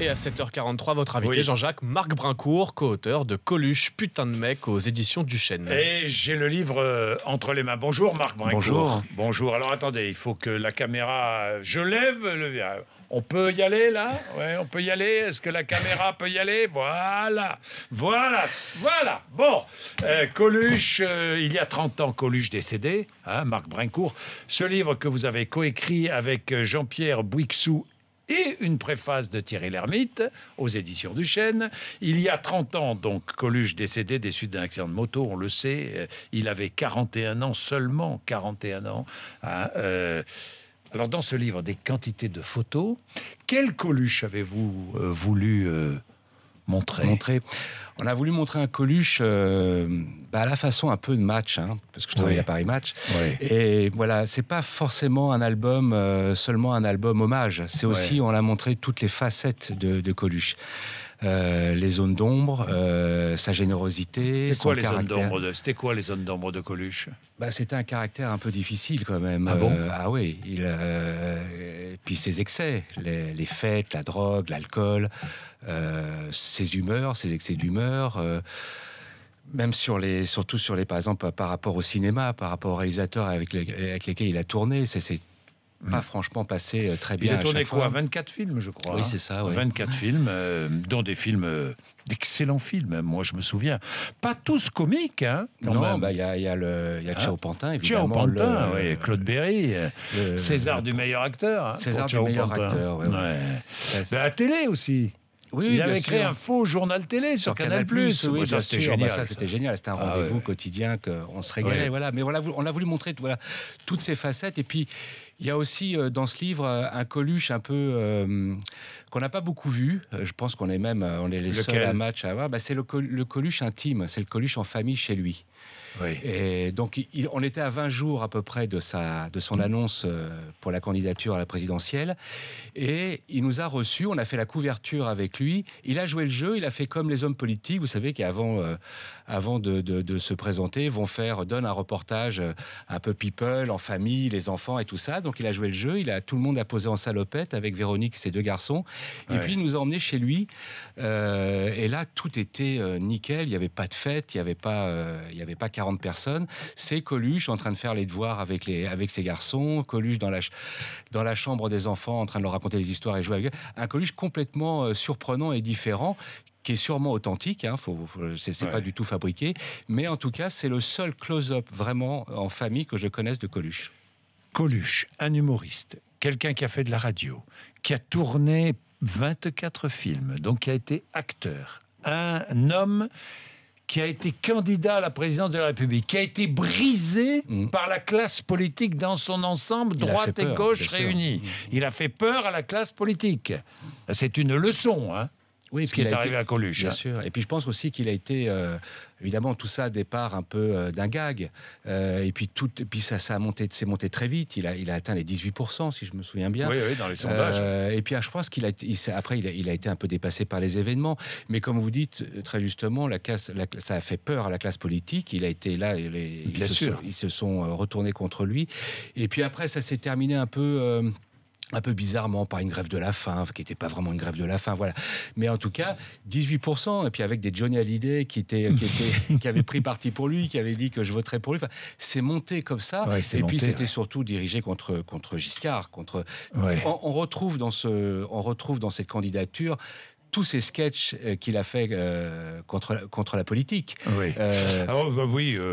Et à 7h43, votre invité, Oui. Jean-Jacques Marc Brincourt, co-auteur de Coluche, putain de mec, aux éditions du Chêne. Et j'ai le livre entre les mains. Bonjour Marc Brincourt. Bonjour. Bonjour. Alors attendez, il faut que la caméra... Je lève le... On peut y aller là? Ouais, on peut y aller. Est-ce que la caméra peut y aller? Voilà. Voilà. Voilà. Bon. Coluche, il y a 30 ans, Coluche décédé, hein, Marc Brincourt. Ce livre que vous avez coécrit avec Jean-Pierre Bouixou et une préface de Thierry Lhermitte aux éditions du Chêne. Il y a 30 ans, donc, Coluche décédé des suites d'un accident de moto, on le sait. Il avait 41 ans, seulement 41 ans. Hein, alors, dans ce livre, des quantités de photos. Quel Coluche avez-vous voulu montrer? On a voulu montrer un Coluche à la façon un peu de Match, hein, parce que je travaille à Paris Match. Oui. Et voilà, c'est pas forcément un album, seulement un album hommage. C'est aussi, on a montré toutes les facettes de Coluche. Les zones d'ombre, sa générosité, C'est quoi son les zones caractère. d'ombre C'était quoi les zones d'ombre de Coluche? C'était un caractère un peu difficile quand même. Ah bon? Ah oui. Puis ses excès, les fêtes, la drogue, l'alcool, ses humeurs, ses excès d'humeur. Même surtout sur les, par exemple, par rapport au cinéma, par rapport aux réalisateurs avec lesquels il a tourné, c'est pas franchement passé très bien. Il a tourné à chaque fois. 24 films, je crois. Oui, c'est ça. Oui. 24 films, dont des films, d'excellents films. Moi, je me souviens. Pas tous comiques, hein. Non, il y a Ciao Pantin, évidemment. Ciao Pantin, oui, Claude Berry, César du meilleur acteur. Hein, César pour du Ciao meilleur Pantin. acteur. Ouais. À la télé aussi. Oui, Il bien avait sûr. créé un faux journal télé sur Canal+. Oui, ça, bien c'était sûr. génial. Ça, c'était génial. C'était un rendez-vous quotidien qu'on se régalait. Ouais. Voilà. Mais voilà, on a voulu montrer toutes ces facettes. Et puis, il y a aussi dans ce livre un Coluche un peu qu'on n'a pas beaucoup vu. Je pense qu'on est les seuls à Match à avoir. C'est le Coluche intime. C'est le Coluche en famille chez lui. Oui. Et donc, on était à 20 jours à peu près de son annonce pour la candidature à la présidentielle. Et il nous a reçus, on a fait la couverture avec lui. Il a joué le jeu, il a fait comme les hommes politiques, vous savez, qui avant de se présenter, donnent un reportage un peu people, en famille, les enfants et tout ça. Donc, il a joué le jeu, tout le monde a posé en salopette avec Véronique et ses deux garçons. Et puis, il nous a emmenés chez lui. Et là, tout était nickel, il n'y avait pas de fête, il n'y avait pas 40 personnes. C'est Coluche en train de faire les devoirs avec ses garçons, Coluche dans la chambre des enfants en train de leur raconter des histoires et jouer avec eux. Un Coluche complètement surprenant et différent, qui est sûrement authentique, hein, c'est pas du tout fabriqué, mais en tout cas, c'est le seul close-up vraiment en famille que je connaisse de Coluche. Coluche, un humoriste, quelqu'un qui a fait de la radio, qui a tourné 24 films, donc qui a été acteur, un homme qui a été candidat à la présidence de la République, qui a été brisé par la classe politique dans son ensemble, droite et gauche réunis. Il a fait peur à la classe politique. C'est une leçon, hein, oui, ce qui est arrivé à Coluche. Bien sûr. Et puis je pense aussi qu'il a été, évidemment, tout ça départ un peu d'un gag. Et puis ça s'est monté très vite. Il a atteint les 18%, si je me souviens bien. Oui, dans les sondages. Et puis je pense après, il a été un peu dépassé par les événements. Mais comme vous dites très justement, ça a fait peur à la classe politique. Il a été là, ils se sont retournés contre lui. Et puis après, ça s'est terminé un peu bizarrement par une grève de la faim, qui n'était pas vraiment une grève de la faim, voilà. Mais en tout cas, 18%, et puis avec des Johnny Hallyday qui avaient pris parti pour lui, qui avaient dit que je voterais pour lui. Enfin, c'est monté comme ça. Ouais, puis c'était surtout dirigé contre Giscard. On retrouve dans cette candidature tous ces sketchs qu'il a fait contre la politique. Oui.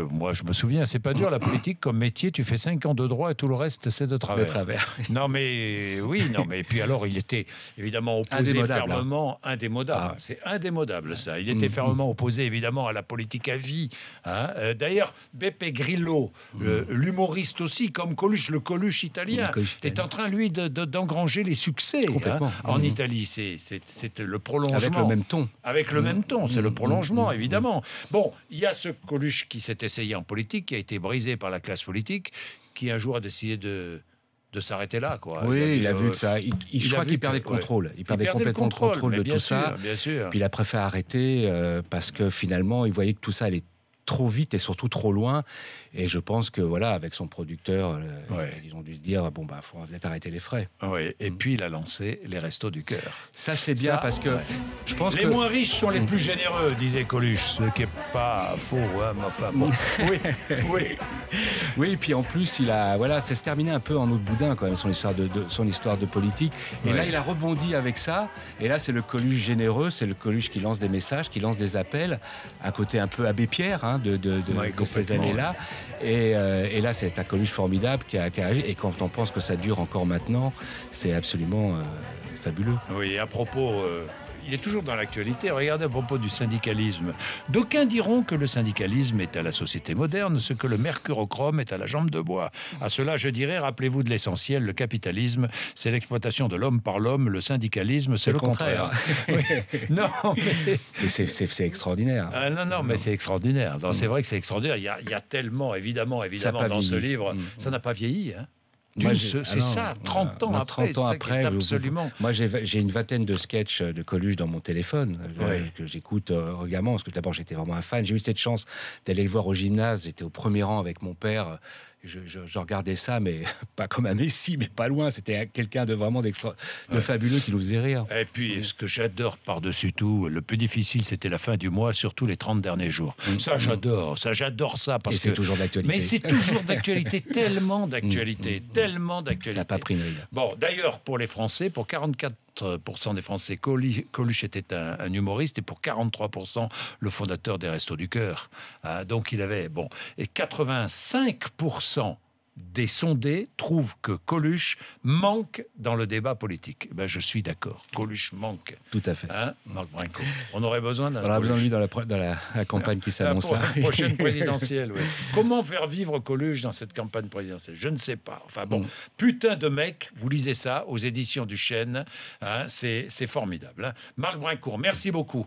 Moi je me souviens, c'est pas dur la politique comme métier. Tu fais 5 ans de droit et tout le reste c'est de travers. Non mais puis alors il était évidemment opposé fermement, indémodable. C'est indémodable ça. Il était fermement opposé évidemment à la politique à vie. Hein. D'ailleurs, Beppe Grillo, l'humoriste aussi, comme Coluche, le Coluche italien, est en train lui d'engranger les succès en Italie. C'est le prolongement. Avec le même ton. Avec le même ton, c'est le prolongement, évidemment. Bon, il y a ce Coluche qui s'est essayé en politique, qui a été brisé par la classe politique, qui un jour a décidé de s'arrêter là, quoi. Oui, il a vu que ça... Je crois qu'il perdait le contrôle. Il perdait complètement le contrôle de tout ça. Bien sûr. Puis il a préféré arrêter parce que finalement, il voyait que tout ça allait trop vite et surtout trop loin. Et je pense que voilà, avec son producteur, ils ont dû se dire bon bah faut peut-être arrêter les frais. Oui. Et puis il a lancé les Restos du Cœur. Ça c'est bien parce que je pense les moins riches sont les plus généreux, disait Coluche, ce qui est pas faux. Hein, mais enfin, bon. Oui, et puis en plus ça se terminait un peu en autre boudin quand même son histoire de politique. Et là il a rebondi avec ça. Et là c'est le Coluche généreux, c'est le Coluche qui lance des messages, qui lance des appels, à côté un peu Abbé Pierre de ces années-là. Et là, c'est un Coluche formidable qui a agi. Et quand on pense que ça dure encore maintenant, c'est absolument fabuleux. Oui, à propos... il est toujours dans l'actualité. Regardez à propos du syndicalisme. D'aucuns diront que le syndicalisme est à la société moderne ce que le mercurochrome est à la jambe de bois. À cela, je dirais, rappelez-vous de l'essentiel, le capitalisme, c'est l'exploitation de l'homme par l'homme. Le syndicalisme, c'est le contraire. Non, mais... c'est extraordinaire. Ah, non, mais c'est extraordinaire. C'est vrai que c'est extraordinaire. Il y a tellement, évidemment, dans ce livre. Ça n'a pas vieilli, hein. C'est ça, 30 ans après. 30 ans après, absolument. Moi, j'ai une vingtaine de sketchs de Coluche dans mon téléphone que j'écoute régulièrement, parce que d'abord, j'étais vraiment un fan. J'ai eu cette chance d'aller le voir au gymnase. J'étais au premier rang avec mon père. Je regardais ça, mais pas comme un messie, mais pas loin. C'était quelqu'un de vraiment de fabuleux qui nous faisait rire. Et puis, ce que j'adore par-dessus tout, le plus difficile, c'était la fin du mois, surtout les 30 derniers jours. Ça, j'adore ça. Parce c'est toujours d'actualité. Mais c'est toujours d'actualité, tellement d'actualité. T'as pas pris une ride. Bon, d'ailleurs, pour les Français, pour 44% des Français, Coluche était un humoriste, et pour 43%, le fondateur des Restos du Cœur. Donc, il avait... Bon, et 85% des sondés trouvent que Coluche manque dans le débat politique. Ben, je suis d'accord. Coluche manque. Tout à fait. Hein, Marc Brinco. On aurait besoin d'un... On aura besoin de lui dans la campagne qui s'annonce pour là. la prochaine présidentielle, oui. Comment faire vivre Coluche dans cette campagne présidentielle? Je ne sais pas. Enfin bon, putain de mec, vous lisez ça aux éditions du Chêne. Hein, c'est formidable. Hein. Marc Brincourt, merci beaucoup.